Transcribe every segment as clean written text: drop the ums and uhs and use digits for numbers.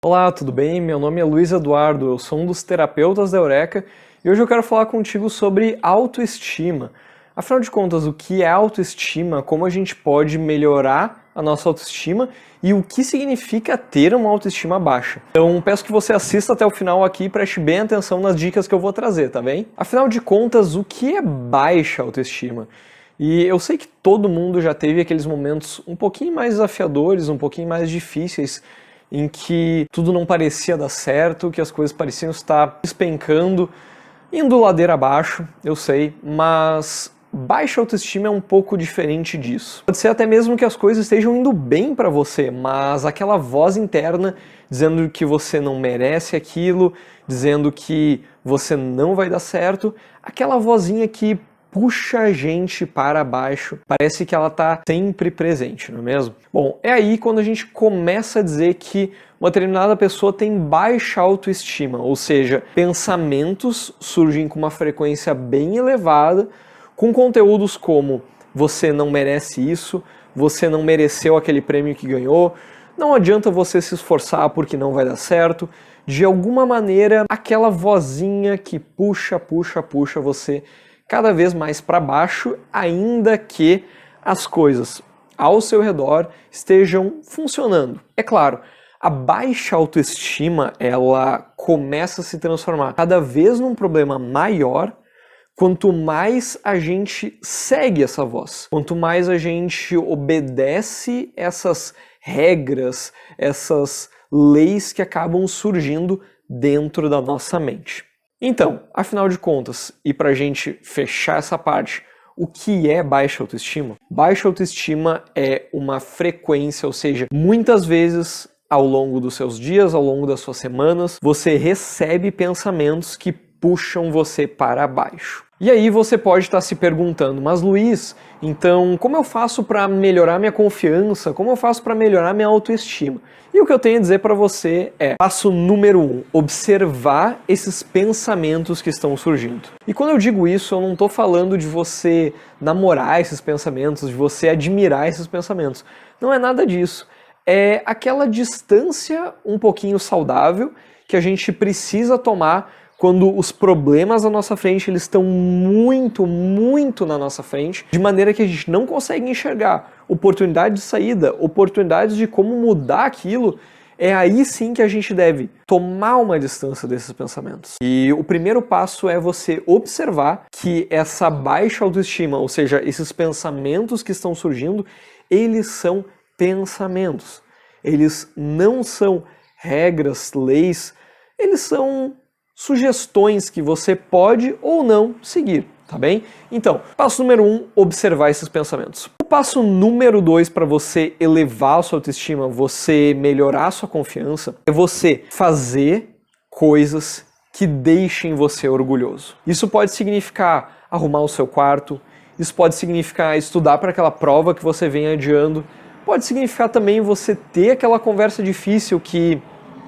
Olá, tudo bem? Meu nome é Luiz Eduardo, eu sou um dos terapeutas da Eureka e hoje eu quero falar contigo sobre autoestima. Afinal de contas, o que é autoestima, como a gente pode melhorar a nossa autoestima e o que significa ter uma autoestima baixa. Então peço que você assista até o final aqui e preste bem atenção nas dicas que eu vou trazer, tá bem? Afinal de contas, o que é baixa autoestima? E eu sei que todo mundo já teve aqueles momentos um pouquinho mais desafiadores, um pouquinho mais difíceis, em que tudo não parecia dar certo, que as coisas pareciam estar despencando, indo ladeira abaixo, eu sei, mas baixa autoestima é um pouco diferente disso. Pode ser até mesmo que as coisas estejam indo bem pra você, mas aquela voz interna dizendo que você não merece aquilo, dizendo que você não vai dar certo, aquela vozinha que puxa a gente para baixo, parece que ela está sempre presente, não é mesmo? Bom, é aí quando a gente começa a dizer que uma determinada pessoa tem baixa autoestima, ou seja, pensamentos surgem com uma frequência bem elevada, com conteúdos como você não merece isso, você não mereceu aquele prêmio que ganhou, não adianta você se esforçar porque não vai dar certo. De alguma maneira, aquela vozinha que puxa você cada vez mais para baixo, ainda que as coisas ao seu redor estejam funcionando. É claro, a baixa autoestima, ela começa a se transformar cada vez num problema maior quanto mais a gente segue essa voz, quanto mais a gente obedece essas regras, essas leis que acabam surgindo dentro da nossa mente. Então, afinal de contas, e pra gente fechar essa parte, o que é baixa autoestima? Baixa autoestima é uma frequência, ou seja, muitas vezes ao longo dos seus dias, ao longo das suas semanas, você recebe pensamentos que puxam você para baixo. E aí você pode estar se perguntando, mas Luiz, então como eu faço para melhorar minha confiança? Como eu faço para melhorar minha autoestima? E o que eu tenho a dizer para você é, passo número 1, observar esses pensamentos que estão surgindo. E quando eu digo isso, eu não estou falando de você namorar esses pensamentos, de você admirar esses pensamentos. Não é nada disso. É aquela distância um pouquinho saudável que a gente precisa tomar quando os problemas à nossa frente eles estão muito na nossa frente, de maneira que a gente não consegue enxergar oportunidade de saída, oportunidades de como mudar aquilo, é aí sim que a gente deve tomar uma distância desses pensamentos. E o primeiro passo é você observar que essa baixa autoestima, ou seja, esses pensamentos que estão surgindo, eles são pensamentos. Eles não são regras, leis, eles são sugestões que você pode ou não seguir, tá bem? Então, passo número 1, observar esses pensamentos. O passo número 2 para você elevar a sua autoestima, você melhorar a sua confiança, é você fazer coisas que deixem você orgulhoso. Isso pode significar arrumar o seu quarto, isso pode significar estudar para aquela prova que você vem adiando, pode significar também você ter aquela conversa difícil que,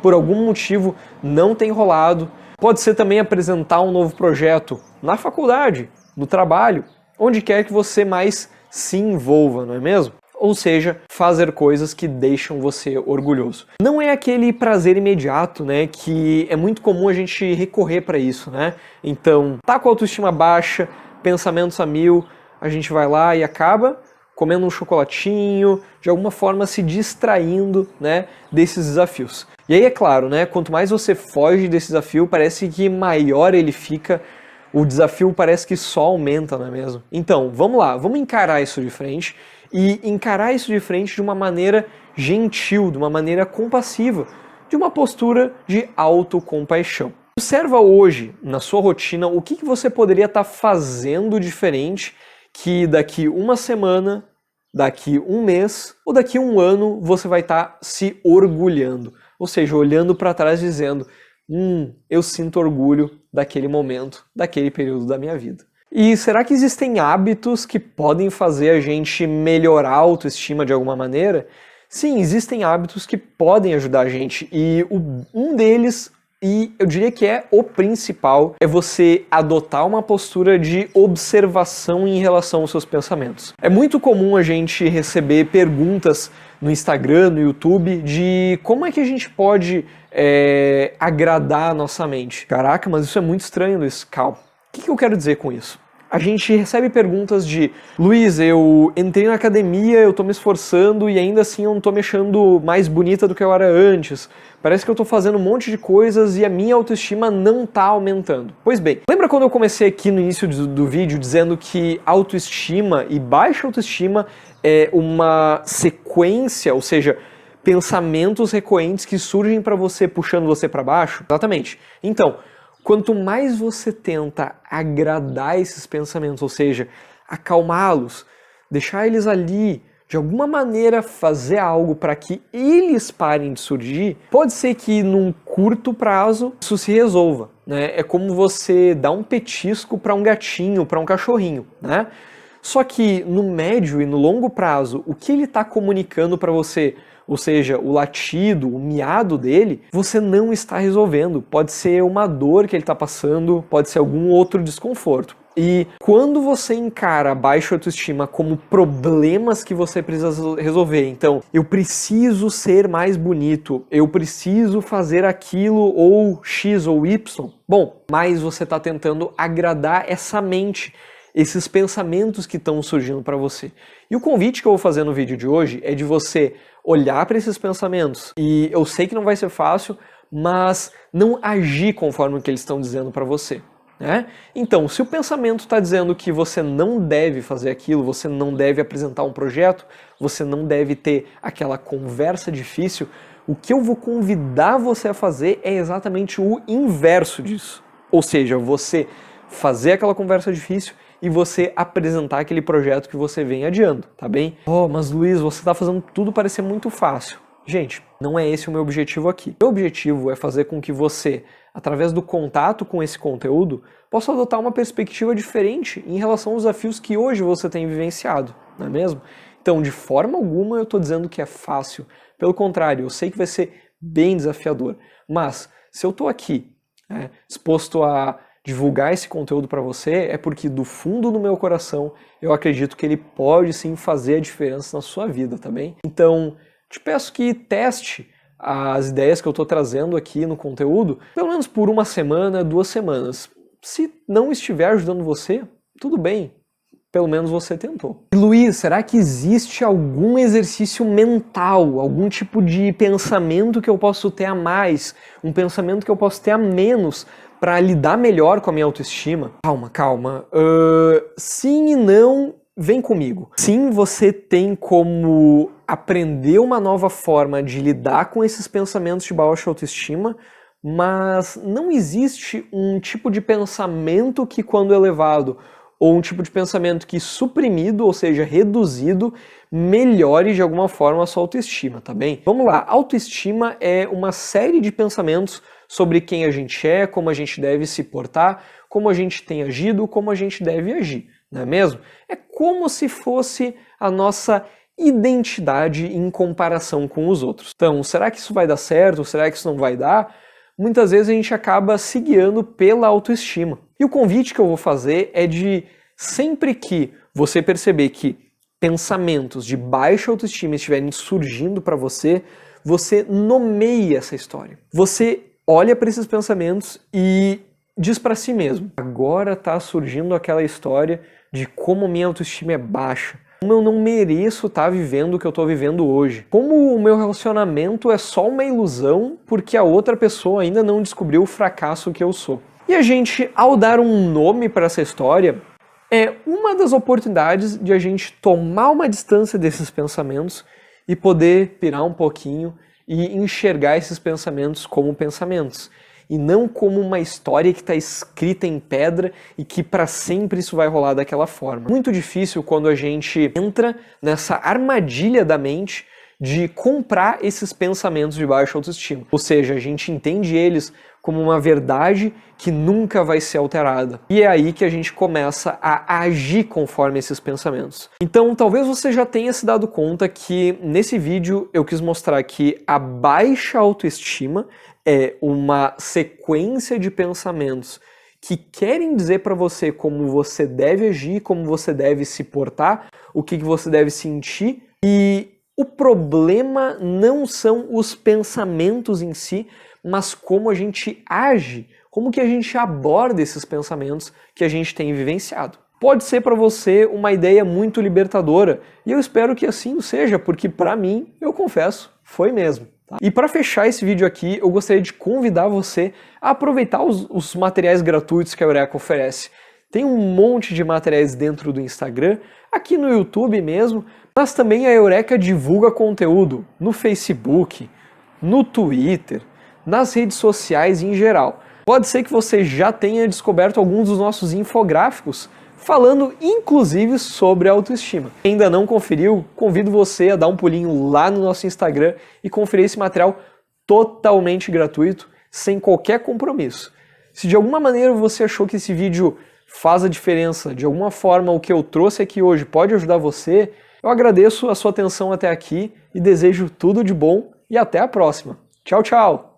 por algum motivo, não tem rolado. Pode ser também apresentar um novo projeto na faculdade, no trabalho, onde quer que você mais se envolva, não é mesmo? Ou seja, fazer coisas que deixam você orgulhoso. Não é aquele prazer imediato, né, que é muito comum a gente recorrer para isso, né? Então, tá com a autoestima baixa, pensamentos a mil, a gente vai lá e acaba comendo um chocolatinho, de alguma forma se distraindo, né, desses desafios. E aí é claro, né, quanto mais você foge desse desafio, parece que maior ele fica, o desafio parece que só aumenta, não é mesmo? Então, vamos lá, vamos encarar isso de frente, e encarar isso de frente de uma maneira gentil, de uma maneira compassiva, de uma postura de autocompaixão. Observa hoje, na sua rotina, o que você poderia estar fazendo diferente que daqui uma semana, daqui um mês ou daqui um ano você vai estar se orgulhando. Ou seja, olhando para trás dizendo, eu sinto orgulho daquele momento, daquele período da minha vida. E será que existem hábitos que podem fazer a gente melhorar a autoestima de alguma maneira? Sim, existem hábitos que podem ajudar a gente e um deles, e eu diria que é o principal, é você adotar uma postura de observação em relação aos seus pensamentos. É muito comum a gente receber perguntas no Instagram, no YouTube, de como é que a gente pode agradar a nossa mente. Caraca, mas isso é muito estranho, Luiz. Calma. O que eu quero dizer com isso? A gente recebe perguntas de: Luiz, eu entrei na academia, eu tô me esforçando e ainda assim eu não tô me achando mais bonita do que eu era antes. Parece que eu tô fazendo um monte de coisas e a minha autoestima não tá aumentando. Pois bem, lembra quando eu comecei aqui no início do vídeo dizendo que autoestima e baixa autoestima é uma sequência, ou seja, pensamentos recorrentes que surgem para você puxando você para baixo? Exatamente. Então, quanto mais você tenta agradar esses pensamentos, ou seja, acalmá-los, deixar eles ali, de alguma maneira fazer algo para que eles parem de surgir, pode ser que num curto prazo isso se resolva, né? É como você dar um petisco para um gatinho, para um cachorrinho, né? Só que no médio e no longo prazo, o que ele está comunicando para você, ou seja, o latido, o miado dele, você não está resolvendo. Pode ser uma dor que ele está passando, pode ser algum outro desconforto. E quando você encara a baixa autoestima como problemas que você precisa resolver, então, eu preciso ser mais bonito, eu preciso fazer aquilo ou X ou Y, bom, mas você está tentando agradar essa mente, esses pensamentos que estão surgindo para você. E o convite que eu vou fazer no vídeo de hoje é de você olhar para esses pensamentos, e eu sei que não vai ser fácil, mas não agir conforme o que eles estão dizendo para você, né? Então, se o pensamento está dizendo que você não deve fazer aquilo, você não deve apresentar um projeto, você não deve ter aquela conversa difícil, o que eu vou convidar você a fazer é exatamente o inverso disso. Ou seja, você fazer aquela conversa difícil e você apresentar aquele projeto que você vem adiando, tá bem? Oh, mas Luiz, você tá fazendo tudo parecer muito fácil. Gente, não é esse o meu objetivo aqui. Meu objetivo é fazer com que você, através do contato com esse conteúdo, possa adotar uma perspectiva diferente em relação aos desafios que hoje você tem vivenciado, não é mesmo? Então, de forma alguma eu tô dizendo que é fácil. Pelo contrário, eu sei que vai ser bem desafiador. Mas, se eu tô aqui, disposto a divulgar esse conteúdo para você, é porque do fundo do meu coração eu acredito que ele pode sim fazer a diferença na sua vida, tá bem? Então, te peço que teste as ideias que eu estou trazendo aqui no conteúdo, pelo menos por uma semana, 2 semanas. Se não estiver ajudando você, tudo bem, pelo menos você tentou. Luiz, será que existe algum exercício mental, algum tipo de pensamento que eu posso ter a mais, um pensamento que eu posso ter a menos para lidar melhor com a minha autoestima? Calma. Sim e não, vem comigo. Sim, você tem como aprender uma nova forma de lidar com esses pensamentos de baixa autoestima, mas não existe um tipo de pensamento que, quando elevado, ou um tipo de pensamento que, suprimido, ou seja, reduzido, melhore de alguma forma a sua autoestima, tá bem? Vamos lá, autoestima é uma série de pensamentos sobre quem a gente é, como a gente deve se portar, como a gente tem agido, como a gente deve agir, não é mesmo? É como se fosse a nossa identidade em comparação com os outros. Então, será que isso vai dar certo? Será que isso não vai dar? Muitas vezes a gente acaba se guiando pela autoestima. E o convite que eu vou fazer é de, sempre que você perceber que pensamentos de baixa autoestima estiverem surgindo para você, você nomeie essa história. Você olha para esses pensamentos e diz para si mesmo: agora está surgindo aquela história de como minha autoestima é baixa, como eu não mereço estar vivendo o que eu estou vivendo hoje, como o meu relacionamento é só uma ilusão porque a outra pessoa ainda não descobriu o fracasso que eu sou. E a gente, ao dar um nome para essa história, é uma das oportunidades de a gente tomar uma distância desses pensamentos e poder pirar um pouquinho e enxergar esses pensamentos como pensamentos, e não como uma história que está escrita em pedra e que para sempre isso vai rolar daquela forma. Muito difícil quando a gente entra nessa armadilha da mente de comprar esses pensamentos de baixa autoestima. Ou seja, a gente entende eles como uma verdade que nunca vai ser alterada. E é aí que a gente começa a agir conforme esses pensamentos. Então, talvez você já tenha se dado conta que nesse vídeo eu quis mostrar que a baixa autoestima é uma sequência de pensamentos que querem dizer para você como você deve agir, como você deve se portar, o que você deve sentir, e o problema não são os pensamentos em si, mas como a gente age, como que a gente aborda esses pensamentos que a gente tem vivenciado. Pode ser para você uma ideia muito libertadora, e eu espero que assim o seja, porque para mim, eu confesso, foi mesmo. Tá? E para fechar esse vídeo aqui, eu gostaria de convidar você a aproveitar os materiais gratuitos que a Eureka oferece. Tem um monte de materiais dentro do Instagram, aqui no YouTube mesmo, mas também a Eureka divulga conteúdo no Facebook, no Twitter, nas redes sociais em geral. Pode ser que você já tenha descoberto alguns dos nossos infográficos, falando inclusive sobre autoestima. Quem ainda não conferiu, convido você a dar um pulinho lá no nosso Instagram e conferir esse material totalmente gratuito, sem qualquer compromisso. Se de alguma maneira você achou que esse vídeo faz a diferença, de alguma forma o que eu trouxe aqui hoje pode ajudar você, eu agradeço a sua atenção até aqui e desejo tudo de bom e até a próxima. Tchau, tchau!